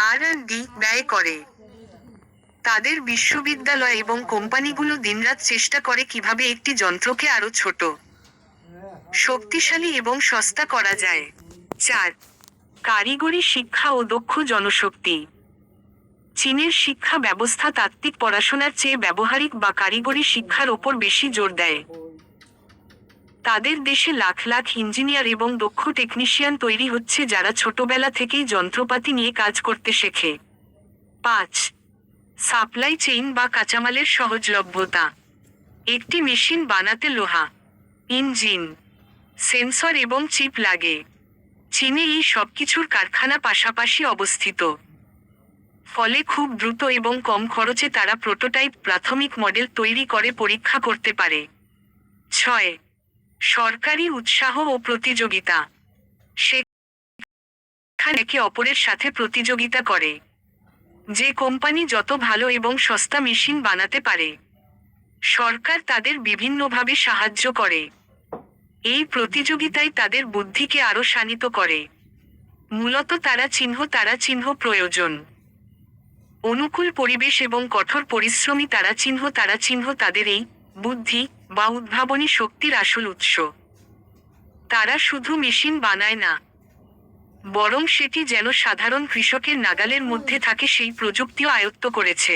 আর&ডি ব্যয় করে। তাদের বিশ্ববিদ্যালয় এবং কোম্পানিগুলো দিনরাত চেষ্টা করে কিভাবে একটি যন্ত্রকে আরো ছোট, শক্তিশালী এবং সস্তা করা যায়। 4. কারিগরি শিক্ষা ও দক্ষ জনশক্তি। চীনের শিক্ষা ব্যবস্থা তাত্ত্বিক পড়াশোনার চেয়ে ব্যবহারিক বা কারিগরি শিক্ষার ওপর বেশি জোর দেয়। তাদের দেশে লাখ লাখ ইঞ্জিনিয়ার এবং দক্ষ টেকনিশিয়ান তৈরি হচ্ছে যারা ছোটবেলা থেকেই যন্ত্রপাতি নিয়ে কাজ করতে শেখে। 5. সাপ্লাই চেইন বা কাঁচামালের সহজলভ্যতা। একটি মেশিন বানাতে লোহা, ইঞ্জিন, সেন্সর এবং চিপ লাগে। চীনে এই সবকিছুর কারখানা পাশাপাশি অবস্থিত। ফলে খুব দ্রুত এবং কম খরচে তারা প্রোটোটাইপ প্রাথমিক মডেল তৈরি করে পরীক্ষা করতে পারে। 6. সরকারি উৎসাহ ও প্রতিযোগিতা। সেখানে একে অপরের সাথে প্রতিযোগিতা করে। যে কোম্পানি যত ভালো এবং সস্তা মেশিন বানাতে পারে, সরকার তাদের বিভিন্নভাবে সাহায্য করে। এই প্রতিযোগিতায় তাদের বুদ্ধিকে আরো শানিত করে। মূলত তারা চিহ্ন প্রয়োজন। অনুকূল পরিবেশ এবং কঠোর পরিশ্রমী তারা চিহ্ন তাদের এই বুদ্ধি বা উদ্ভাবনী শক্তির আসল উৎস। তারা শুধু মেশিন বানায় না, বরং সেটি যেন সাধারণ কৃষকের নাগালের মধ্যে থাকে সেই প্রযুক্তিও আয়ত্ত করেছে।